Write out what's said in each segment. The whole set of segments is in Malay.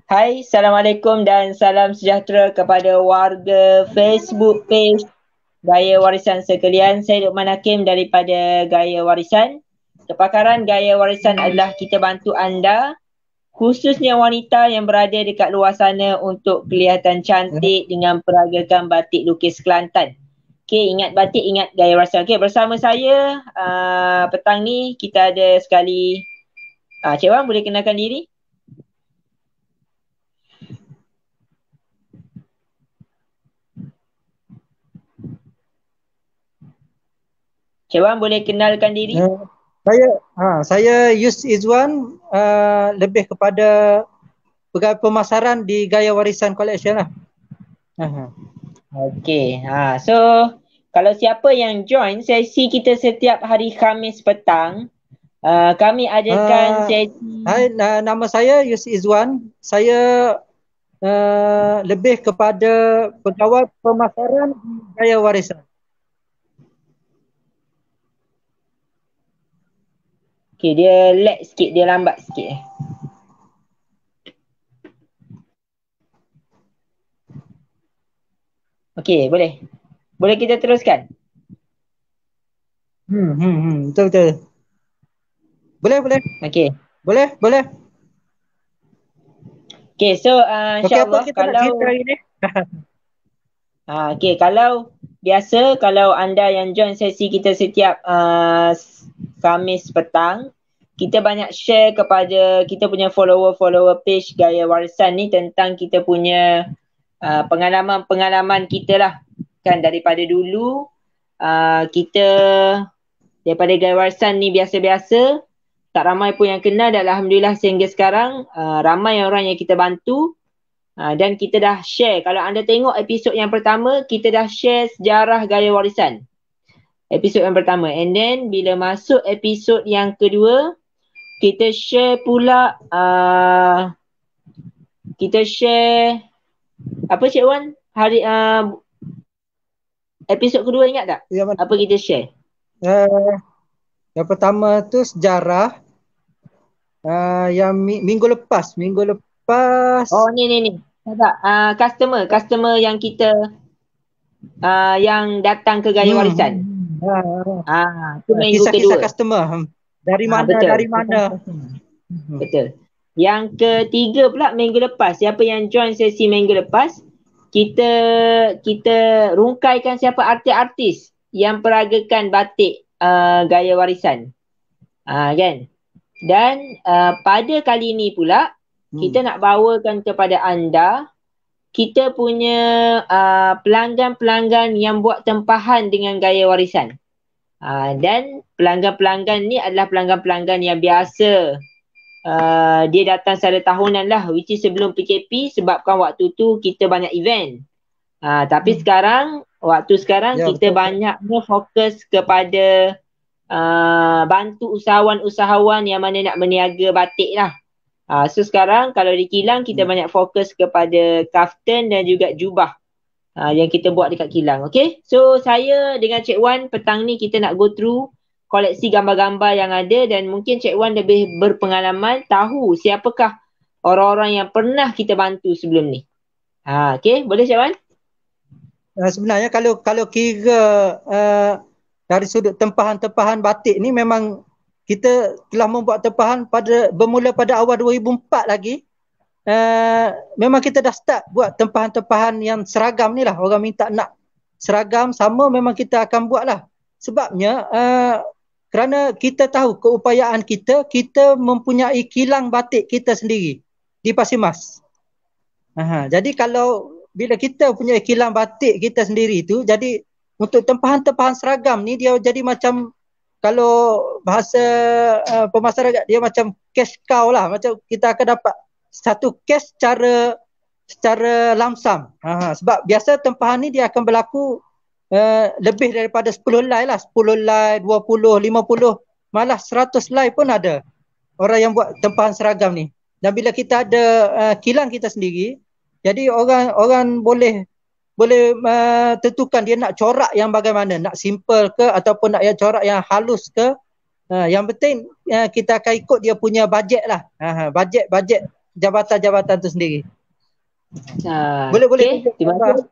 Hai, Assalamualaikum dan salam sejahtera kepada warga Facebook page Gaya Warisan sekalian. Saya Luqman Hakim daripada Gaya Warisan. Kepakaran Gaya Warisan adalah kita bantu anda, khususnya wanita yang berada dekat luar sana untuk kelihatan cantik dengan peragakan batik lukis Kelantan. Okey, ingat batik, ingat Gaya Warisan. Okey, bersama saya petang ni kita ada sekali Cik Wan boleh kenalkan diri? Cik Wan boleh kenalkan diri? Saya Yus Izwan, lebih kepada pegawai pemasaran di Gaya Warisan Collection lah. Okey. So kalau siapa yang join sesi kita setiap hari Khamis petang, kami adakan sesi. Hai, nama saya Yus Izwan. Saya lebih kepada pegawai pemasaran di Gaya Warisan. Okey, dia lag sikit, dia lambat sikit. Okey, boleh. Boleh kita teruskan? Betul. Boleh. Okey. Boleh. Okey, so Okey, apa insya-Allah kita nak cerita hari ni? Okey, kalau biasa kalau anda yang join sesi kita setiap Khamis petang, kita banyak share kepada kita punya follower page Gaya Warisan ni tentang kita punya pengalaman-pengalaman kita lah. Kan daripada dulu kita daripada Gaya Warisan ni biasa-biasa, tak ramai pun yang kenal dan alhamdulillah sehingga sekarang ramai orang yang kita bantu. Dan kita dah share, kalau anda tengok episod yang pertama, kita dah share sejarah Gaya Warisan. Episod yang pertama. And then bila masuk episod yang kedua, kita share pula kita share apa Cik Wan? Hari episod kedua ingat tak? Ya, apa kita share? Yang pertama tu sejarah. Yang minggu lepas. Oh ni. Tak. Customer yang kita yang datang ke Gaya Warisan. Itu minggu Kisah-kisah kedua. customer. Dari mana? Betul. Yang ketiga pula minggu lepas. Siapa yang join sesi minggu lepas, kita rungkaikan siapa artis-artis yang peragakan batik Gaya Warisan. Kan? Dan pada kali ini pula kita nak bawakan kepada anda kita punya pelanggan-pelanggan yang buat tempahan dengan Gaya Warisan. Dan pelanggan-pelanggan ni adalah pelanggan-pelanggan yang biasa. Dia datang secara tahunan lah, which is sebelum PKP, sebabkan waktu tu kita banyak event. Tapi sekarang kita banyaknya fokus kepada bantu usahawan-usahawan yang mana nak berniaga batik lah. So sekarang kalau di kilang kita banyak fokus kepada kaftan dan juga jubah yang kita buat dekat kilang. Okay, so saya dengan Cik Wan petang ni kita nak go through koleksi gambar-gambar yang ada dan mungkin Cik Wan lebih berpengalaman tahu siapakah orang-orang yang pernah kita bantu sebelum ni. Okay, boleh Cik Wan? Sebenarnya kalau kira dari sudut tempahan-tempahan batik ni memang kita telah membuat tempahan bermula pada awal 2004 lagi. Memang kita dah start buat tempahan-tempahan yang seragam ni lah. Orang minta nak seragam sama, memang kita akan buat lah. Sebabnya kerana kita tahu keupayaan kita mempunyai kilang batik kita sendiri di Pasir Mas. Jadi kalau bila kita punya kilang batik kita sendiri tu, jadi untuk tempahan-tempahan seragam ni dia jadi macam, kalau bahasa pemasaran dia macam cash cow lah. Macam kita akan dapat satu cash secara lamsam. Sebab biasa tempahan ni dia akan berlaku lebih daripada 10 lai lah. 10 lai, 20, 50, malah 100 lai pun ada orang yang buat tempahan seragam ni. Dan bila kita ada kilang kita sendiri, jadi orang boleh tentukan dia nak corak yang bagaimana, nak simple ke ataupun nak yang corak yang halus ke. Yang penting kita akan ikut dia punya bajet lah. Bajet jabatan-jabatan tu sendiri. Boleh tunjuk terima kasih.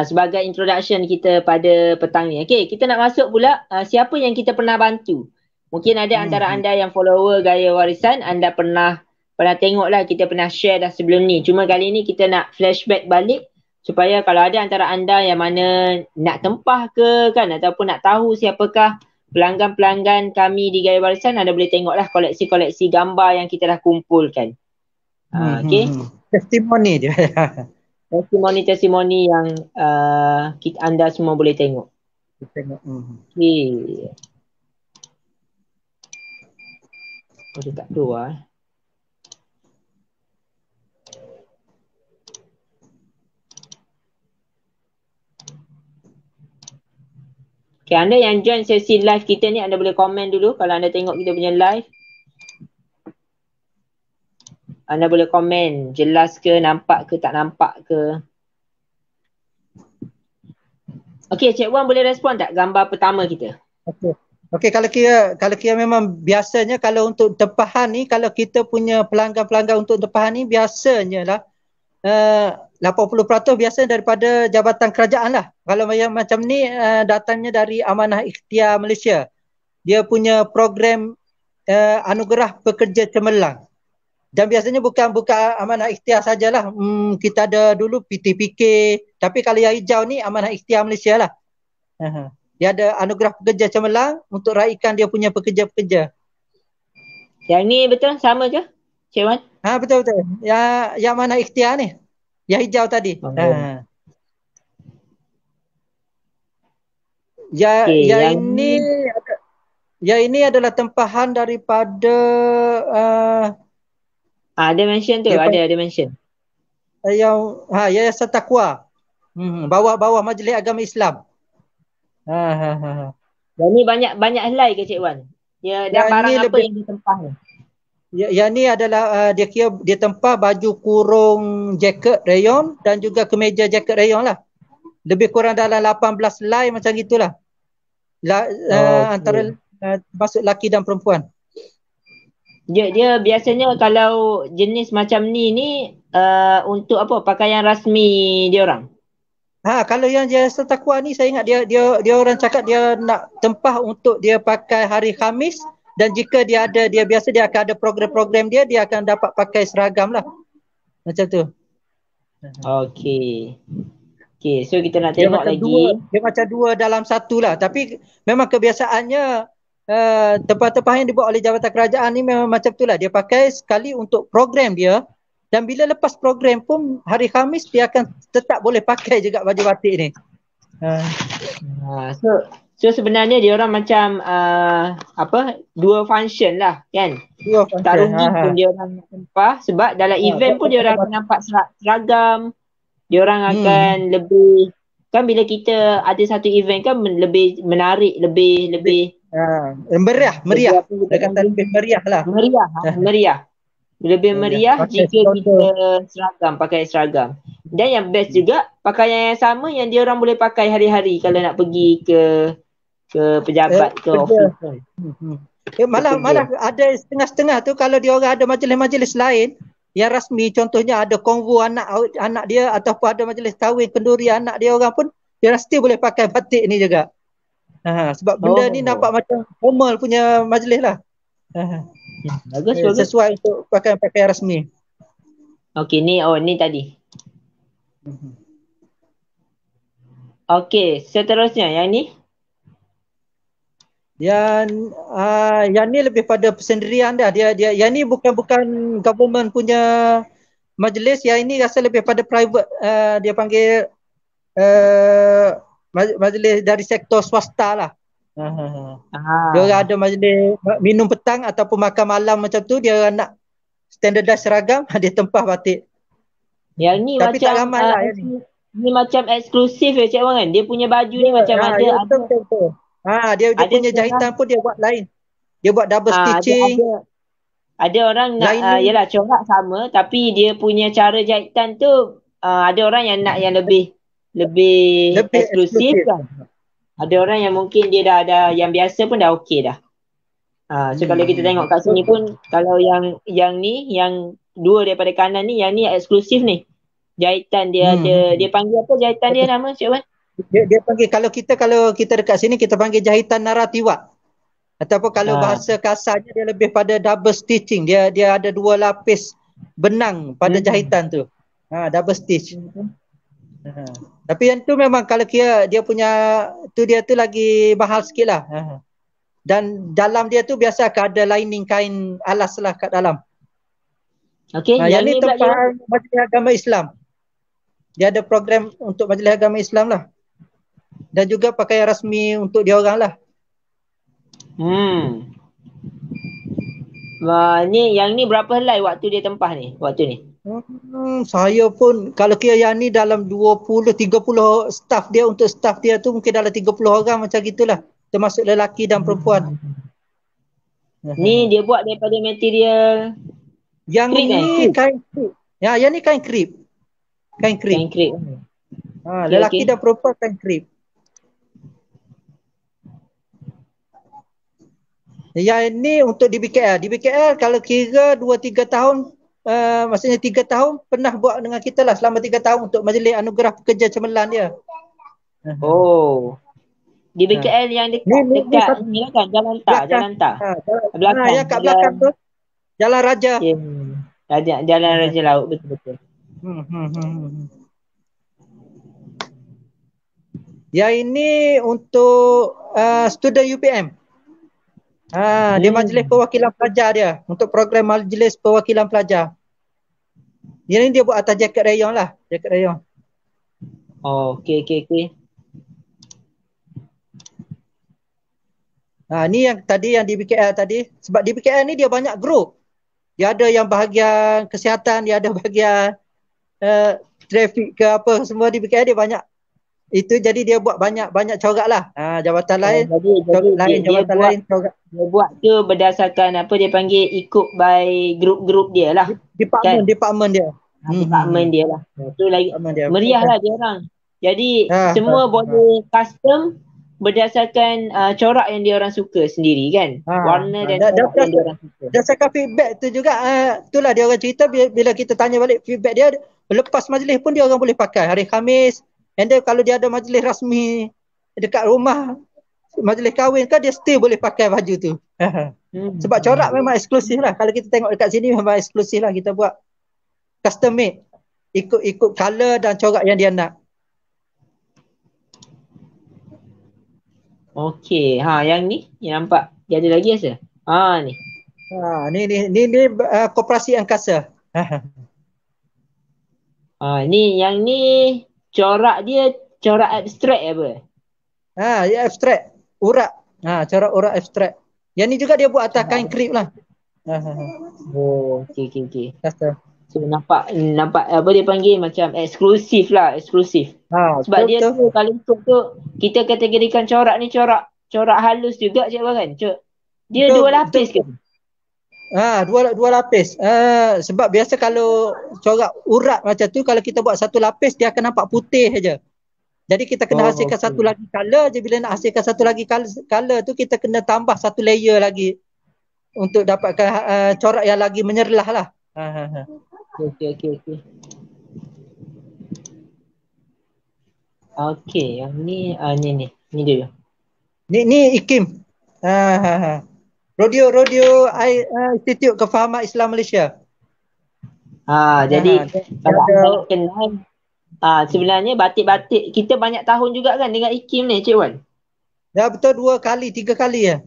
Sebagai introduction kita pada petang ni. Okey, kita nak masuk pula siapa yang kita pernah bantu. Mungkin ada antara anda yang follower Gaya Warisan, anda pernah tengok lah, kita pernah share dah sebelum ni. Cuma kali ni kita nak flashback balik supaya kalau ada antara anda yang mana nak tempah ke kan, ataupun nak tahu siapakah pelanggan-pelanggan kami di Gaya Warisan, anda boleh tengoklah koleksi-koleksi gambar yang kita dah kumpulkan. Okey. Testimoni dia. Testimoni yang anda semua boleh tengok. Okey. Dia tak keluar. Okay, anda yang join sesi live kita ni, anda boleh komen dulu kalau anda tengok kita punya live. Anda boleh komen, jelas ke, nampak ke, tak nampak ke. Okey, Cik Wan boleh respon tak gambar pertama kita? Okey, kalau kira memang biasanya kalau untuk tempahan ni, kalau kita punya pelanggan-pelanggan untuk tempahan ni biasanya lah 80% biasa daripada jabatan kerajaan lah. Kalau yang macam ni datangnya dari Amanah Ikhtiar Malaysia. Dia punya program anugerah pekerja cemerlang. Dan biasanya bukan Amanah Ikhtiar sajalah. Kita ada dulu PTPK, tapi kalau yang hijau ni Amanah Ikhtiar Malaysia lah. Dia ada anugerah pekerja cemerlang untuk raikan dia punya pekerja-pekerja. Yang ni betul sama ke, Cik Wan? Betul. Yang Amanah Ikhtiar ni. Yang hijau tadi. Yang ini adalah tempahan daripada ada mention tu, ada mention. Yayasan Taqwa. Bawah Majlis Agama Islam. Yang ni banyak helai ke Cik Wan? Dan barang apa yang ditempah ni? Yang ni adalah dia tempah baju kurung jaket rayon dan juga kemeja jaket rayon lah. Lebih kurang dalam 18 helai macam gitulah. Antara masuk lelaki dan perempuan. Dia biasanya kalau jenis macam ni untuk apa? Pakaian rasmi dia orang. Kalau yang Yayasan Taqwa ni saya ingat dia orang cakap dia nak tempah untuk dia pakai hari Khamis, dan jika dia biasa dia akan ada program-program dia akan dapat pakai seragam lah. Macam tu. Okey, so kita nak tengok lagi. Dia macam dua dalam satu lah. Tapi memang kebiasaannya tempah-tempah yang dibuat oleh jabatan kerajaan ni memang macam tu lah. Dia pakai sekali untuk program dia, dan bila lepas program pun hari Khamis dia akan tetap boleh pakai juga baju batik ni. So sebenarnya dia orang macam dua function lah kan. Tarungi pun dia orang tempah, sebab dalam event pun dia orang akan nampak seragam. Dia orang akan lebih, kan bila kita ada satu event kan lebih menarik, lebih meriah. Dia kata lebih meriah lah. Meriah. Lebih meriah jika kita pakai seragam. Dan yang best juga, pakaian yang sama yang dia orang boleh pakai hari-hari kalau nak pergi ke pejabat ke ofis. Malah ada setengah-setengah tu kalau dia orang ada majlis-majlis lain yang rasmi, contohnya ada konvo anak dia ataupun ada majlis kahwin kenduri anak dia orang pun, dia still boleh pakai batik ni juga. Sebab benda ni nampak macam formal punya majlis lah. Bagus. Sesuai untuk pakaian rasmi. Okey, ni tadi. Okey, seterusnya yang ni. Yang ni lebih pada persendirian dah. Dia yang ni bukan government punya majlis. Yang ini rasa lebih pada private. Dia panggil majlis dari sektor swasta lah. Dia ada majlis minum petang ataupun makan malam macam tu, dia nak standardize seragam, dia tempah batik. Yang ni tapi macam tak ramai lah ni macam eksklusif Cik Wan kan. Dia punya baju ni macam ada betul. Dia punya jahitan pun dia buat lain. Dia buat double stitching. Ada orang nak yalah corak sama, tapi dia punya cara jahitan tu ada orang yang nak yang lebih eksklusif kan. Ada orang yang mungkin dia dah ada yang biasa pun dah okey dah. So kalau kita tengok kat sini pun, kalau yang ni, yang dua daripada kanan ni, yang ni eksklusif ni. Jahitan dia ada, dia panggil apa jahitan dia nama Cik Wan? Dia panggil, kalau kita dekat sini kita panggil jahitan naratiwa. Ataupun kalau bahasa kasarnya dia lebih pada double stitching. Dia ada 2 lapis benang pada jahitan tu. Double stitch. Tapi yang tu memang kalau kira dia punya dia tu lagi mahal sikit lah. Dan dalam dia tu biasa akan ada lining kain alas lah kat dalam. Okey, yang ni tempahan Majlis Agama Islam. Dia ada program untuk Majlis Agama Islam lah. Dan juga pakaian rasmi untuk dia orang lah. Yang ni berapa helai waktu dia tempah ni? Waktu ni? Saya pun kalau kira yang ni dalam 20-30 staff dia, untuk staff dia tu mungkin dalam 30 orang macam gitulah. Termasuk lelaki dan perempuan. Ni dia buat daripada material yang krip ni kain krip. Yang ni kain krip. Kain krip. Lelaki dan perempuan kain krip. Yang ini untuk di BKL. Di BKL kalau kira 2-3 tahun, maksudnya 3 tahun pernah buat dengan kita lah selama 3 tahun untuk Majlis Anugerah Pekerja Cemerlang dia. Di BKL yang dekat ni lah kan, Jalan Tar. Belakang. Yang kat belakang tu Jalan Raja. Jalan Raja Laut, betul-betul. Yang ini untuk student UPM. Dia Majlis Perwakilan Pelajar dia. Untuk program Majlis Perwakilan Pelajar. Yang ni dia buat atas jaket rayon lah. Jaket rayon. Okey. Ni yang tadi, yang di BKL tadi. Sebab di BKL ni dia banyak grup. Dia ada yang bahagian kesihatan, dia ada bahagian trafik ke apa, semua di BKL dia banyak. Itu jadi dia buat banyak corak lah. Jabatan lain, jabatan lain corak. Dia buat tu berdasarkan apa dia panggil, ikut by grup-grup dia lah. Department dia. Department dia lah. Tu lagi meriah lah dia orang. Jadi semua boleh custom berdasarkan corak yang dia orang suka sendiri kan. Warna dan corak yang dia orang suka. Berdasarkan feedback tu juga, itulah dia orang cerita, bila kita tanya balik feedback dia, lepas majlis pun dia orang boleh pakai hari Khamis. And then kalau dia ada majlis rasmi dekat rumah, majlis kahwin kan, dia still boleh pakai baju tu. Sebab corak memang eksklusif lah. Kalau kita tengok dekat sini memang eksklusif lah, kita buat custom made. Ikut colour dan corak yang dia nak. Okey, yang ni yang nampak dia ada lagi rasa. Ni. Ni Koperasi Angkasa. Yang ni corak dia corak abstrak apa? Ya abstrak, urat. Corak urat abstrak. Yang ni juga dia buat atas kain krip lah. Okey. So nampak apa dia panggil, macam eksklusif lah, eksklusif. Sebab dia tu kalau ikut tu kita kategorikan corak ni corak halus juga Cik Wan kan? Dia dua lapis ke? Dua lapis. Sebab biasa kalau corak urat macam tu, kalau kita buat satu lapis dia akan nampak putih saja. Jadi kita kena hasilkan satu lagi color je. Bila nak hasilkan satu lagi color tu, kita kena tambah satu layer lagi untuk dapatkan corak yang lagi menyerlah lah. Okey. Okey, yang ni ni dia. Ni IKIM. Rodeo Institute Kefahaman Islam Malaysia. Jadi kalau anda kenal, sebenarnya batik-batik kita banyak tahun juga kan dengan IKIM ni Cik Wan? Ya betul, 2 kali 3 kali ya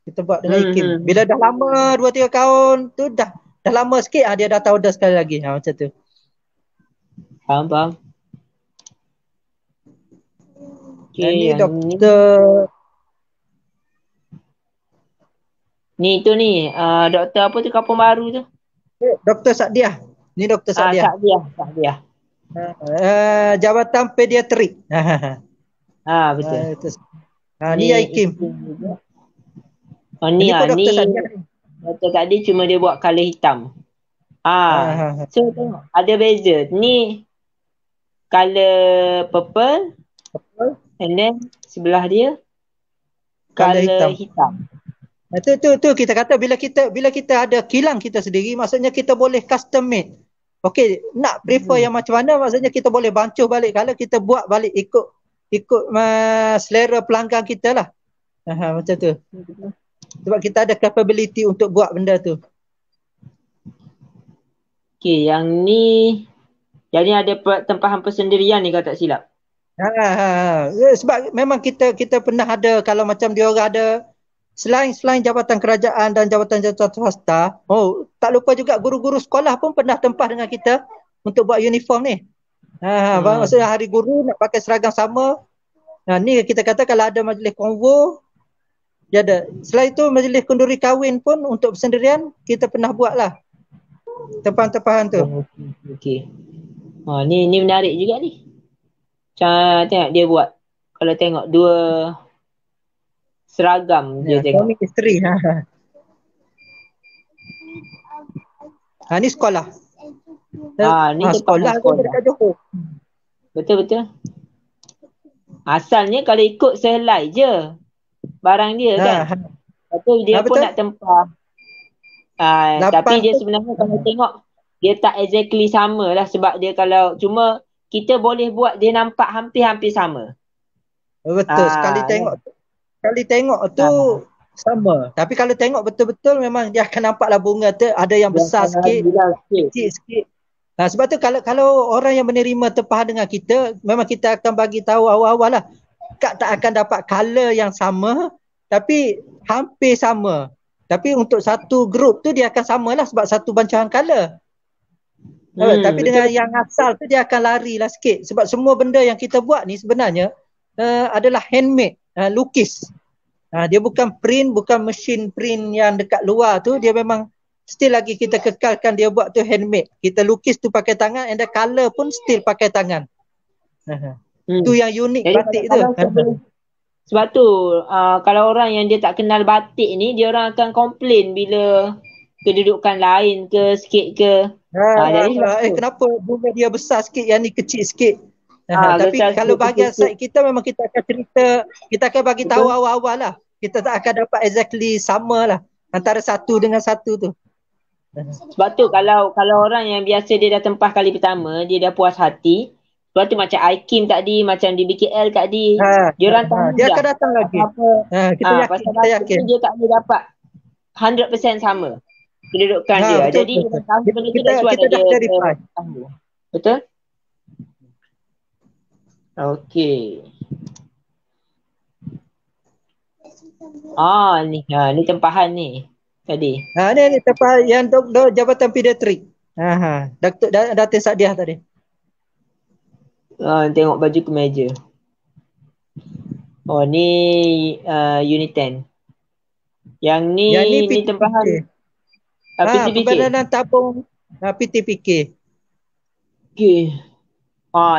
kita buat dengan IKIM. Bila dah lama 2-3 tahun tu dah lama sikit, dia dah tahu dah sekali lagi macam tu. Faham. Ini doktor ni doktor apa tu, Kampung Baru tu? Doktor Sadiah. Ni Doktor Sadiah. Sadiah. Jabatan pediatrik. Betul. Ni IKIM. Ni Doktor Sadiah. Doktor tadi cuma dia buat colour hitam. So tengok ada beza. Ni colour purple and then sebelah dia colour hitam. Itu kita kata bila kita ada kilang kita sendiri, maksudnya kita boleh custom made. Okey, nak prefer yang macam mana, maksudnya kita boleh bancuh balik kalau kita buat balik ikut selera pelanggan kita lah. Macam tu. Sebab kita ada capability untuk buat benda tu. Okey, yang ni ada tempahan persendirian ni kalau tak silap. Sebab memang kita pernah ada, kalau macam dia orang ada selain jabatan kerajaan dan jabatan-jabatan swasta, tak lupa juga guru-guru sekolah pun pernah tempah dengan kita untuk buat uniform ni. Maksudnya hari guru nak pakai seragam sama. Ni kita kata kalau ada majlis konvo, dia ada. Selain itu majlis kenduri kahwin pun untuk persendirian kita pernah buat lah tempahan-tempahan tu. Okey. Ni menarik juga ni. Macam tengok dia buat. Kalau tengok dua seragam dia tengok. Suami isteri. Ni sekolah. Ni sekolah dekat Johor. Betul. Asalnya kalau ikut sehelai je barang dia kan. Lepas dia pun nak tempah. Tapi dia sebenarnya kalau tengok dia tak exactly sama lah, sebab dia kalau cuma kita boleh buat dia nampak hampir-hampir sama. Betul. Sekali tengok tu sama. Tapi kalau tengok betul-betul memang dia akan nampaklah bunga tu ada yang besar sikit, kecil sikit. Sebab tu kalau orang yang menerima tempahan dengan kita, memang kita akan bagi tahu awal-awal lah. Tak akan dapat color yang sama, tapi hampir sama. Tapi untuk satu grup tu dia akan samalah sebab satu bancahan color. Tapi dengan yang asal tu dia akan larilah sikit. Sebab semua benda yang kita buat ni sebenarnya adalah handmade, lukis. Dia bukan print, bukan mesin print yang dekat luar tu. Dia memang still lagi kita kekalkan dia buat tu handmade. Kita lukis tu pakai tangan, and the colour pun still pakai tangan. Tu yang unik batik tu. Sebab tu kalau orang yang dia tak kenal batik ni, dia orang akan komplain bila kedudukan lain ke sikit ke. Jadi kenapa bunga dia besar sikit, yang ni kecil sikit. Tapi kalau bahagian side kita memang kita akan cerita, kita akan bagi tahu awal-awal lah. Kita tak akan dapat exactly sama lah antara satu dengan satu tu. Sebab tu kalau orang yang biasa dia dah tempah kali pertama, dia dah puas hati. Sebab tu macam Aikim tadi, macam di BKL tadi, dia orang tahu dia akan datang lagi. Kita yakin. Dia tak boleh dapat 100% sama kedudukan dia. Betul, jadi dia tahu benda tu that's why dia tahu. Betul? Okey. Ni tempahan ni tadi. Ni tempahan yang doktor Jabatan Pediatrik. Dr. Datin Sadiah tadi. Tengok baju kemeja. Ni unit 10. Yang ni tempahan Pembadanan tabung PTPK. Okey.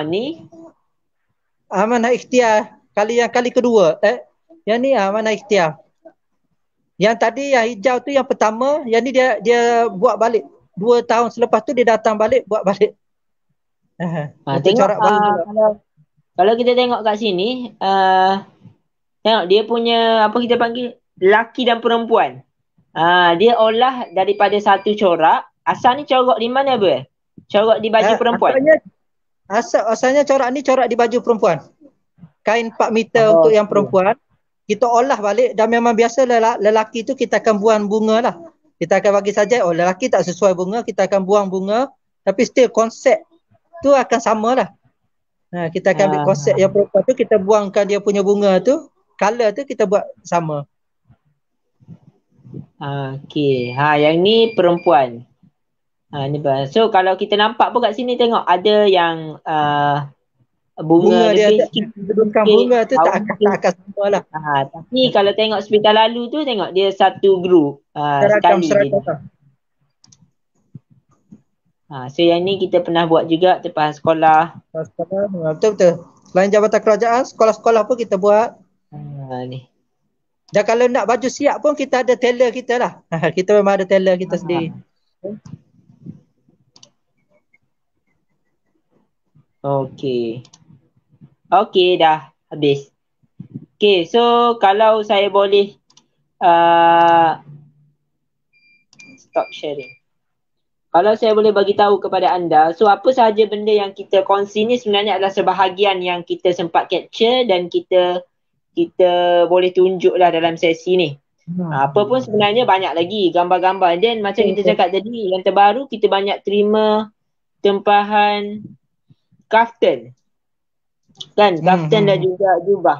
Ni amanah ikhtiar kali kedua. Yang ni amanah ikhtiar. Yang tadi yang hijau tu yang pertama, yang ni dia buat balik. 2 tahun selepas tu dia datang balik buat balik. Tengok kalau kita tengok kat sini, tengok dia punya apa kita panggil lelaki dan perempuan. Dia olah daripada satu corak. Asal ni corak di mana ber? Corak di baju perempuan. Asalnya corak ni corak di baju perempuan. Kain 4 meter untuk yang perempuan. Kita olah balik, dan memang biasa lelaki tu kita akan buang bunga lah. Kita akan bagi saja, lelaki tak sesuai bunga, kita akan buang bunga. Tapi still konsep tu akan sama lah. Kita akan ambil konsep yang perempuan tu, kita buangkan dia punya bunga tu, color tu kita buat sama. Okey. Yang ni perempuan. Ni so kalau kita nampak pun kat sini tengok ada yang bunga dia kedudukan bunga tu tak akan sama lah. Tapi kalau tengok sebentar lalu tu tengok dia satu group sekali je. So yang ni kita pernah buat juga tempahan sekolah. Betul. Selain jabatan kerajaan, sekolah-sekolah pun kita buat. Ni. Dan kalau nak baju siap pun kita ada tailor kita lah. Kita memang ada tailor kita sendiri. Okey dah habis. Okay, so kalau saya boleh Stop sharing. Kalau saya boleh bagi tahu kepada anda, so apa sahaja benda yang kita kongsi ni sebenarnya adalah sebahagian yang kita sempat capture dan kita boleh tunjuklah dalam sesi ni. Apa pun sebenarnya banyak lagi gambar-gambar. Dan macam kita cakap tadi, yang terbaru kita banyak terima tempahan kaftan. Kan, kaftan dan juga jubah.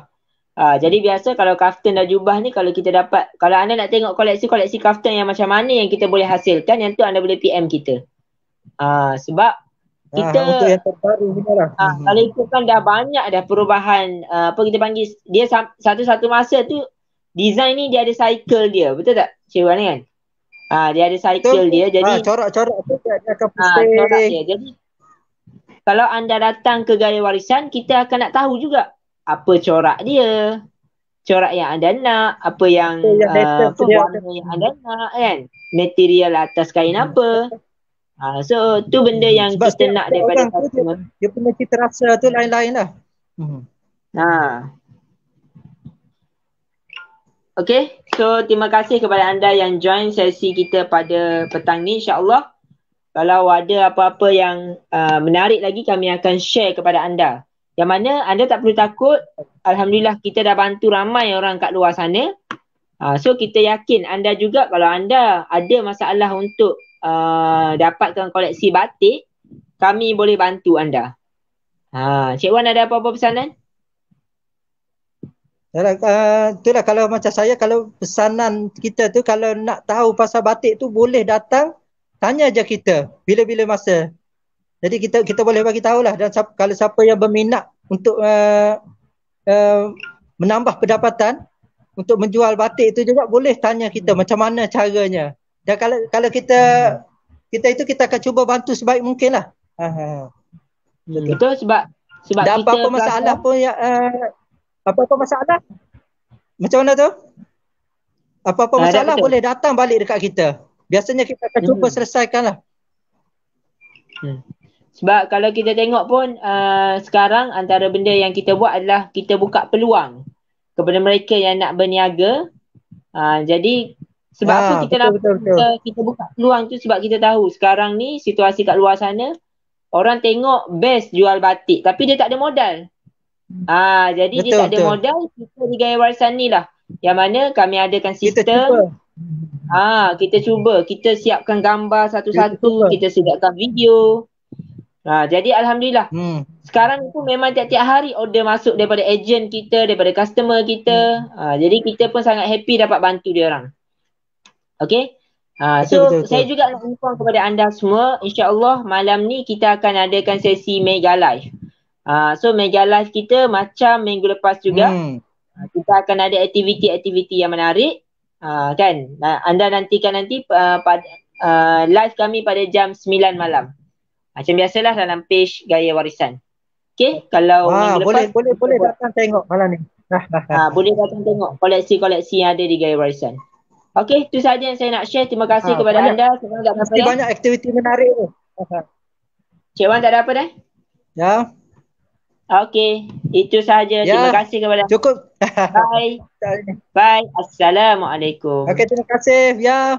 Jadi biasa kalau kaftan dan jubah ni kalau kita dapat, kalau anda nak tengok koleksi-koleksi kaftan yang macam mana yang kita boleh hasilkan, yang tu anda boleh PM kita. Sebab kita untuk yang terbaru lah. Kalau ikutkan dah banyak dah perubahan, apa kita panggil, dia satu-satu masa tu design ni dia ada cycle dia, betul tak Cik Wan kan? Dia ada cycle dia, jadi corak-corak tu dia akan pusing. Corak dia. Jadi kalau anda datang ke Gaya Warisan, kita akan nak tahu juga apa corak dia, corak yang anda nak, apa yang warna yang anda nak kan, material atas kain apa. So tu benda yang sebab kita nak daripada customer. Dia punya cita rasa tu lain-lain lah. Okay, so terima kasih kepada anda yang join sesi kita pada petang ni. InsyaAllah kalau ada apa-apa yang menarik lagi, kami akan share kepada anda. Yang mana anda tak perlu takut. Alhamdulillah kita dah bantu ramai orang kat luar sana. So kita yakin anda juga kalau anda ada masalah untuk dapatkan koleksi batik, kami boleh bantu anda. Cik Wan ada apa-apa pesanan? Itulah kalau macam saya, kalau pesanan kita tu kalau nak tahu pasal batik tu boleh datang, tanya je kita bila-bila masa. Jadi kita boleh bagi tahulah. Dan kalau siapa yang berminat untuk menambah pendapatan untuk menjual batik tu juga, boleh tanya kita macam mana caranya. Dan kalau kita akan cuba bantu sebaik mungkin lah. Betul sebab dan apa-apa masalah pun yang apa-apa masalah macam mana tu? Apa-apa masalah boleh datang balik dekat kita. Biasanya kita akan cuba selesaikan lah. Sebab kalau kita tengok pun sekarang antara benda yang kita buat adalah kita buka peluang kepada mereka yang nak berniaga. Jadi sebab apa kita buka peluang tu, sebab kita tahu sekarang ni situasi kat luar sana, orang tengok best jual batik tapi dia tak ada modal. Jadi dia tak ada modal. Kita di Gaya Warisan ni lah yang mana kami adakan sistem. Kita cuba. Kita siapkan gambar satu-satu, kita siapkan video. Jadi Alhamdulillah sekarang tu memang tiap-tiap hari order masuk daripada ejen kita, daripada customer kita. Jadi kita pun sangat happy dapat bantu dia orang. Okay. Betul. Saya juga nak inform kepada anda semua, insyaAllah malam ni kita akan adakan sesi Mega Live. So Mega Live kita macam minggu lepas juga. Kita akan ada aktiviti-aktiviti yang menarik. Kan? Anda nantikan nanti live kami pada jam 9 malam. Macam biasalah dalam page Gaya Warisan. Okay? Kalau minggu lepas boleh datang tengok malam ni. Boleh datang tengok koleksi-koleksi yang ada di Gaya Warisan. Okay, itu sahaja yang saya nak share. Terima kasih kepada anda. Mesti banyak aktiviti menarik tu. Cik Wan tak ada apa dah? Ya. Okay, itu sahaja. Terima kasih kepada anda. Cukup. Bye. Bye. Assalamualaikum. Okay, terima kasih. Ya.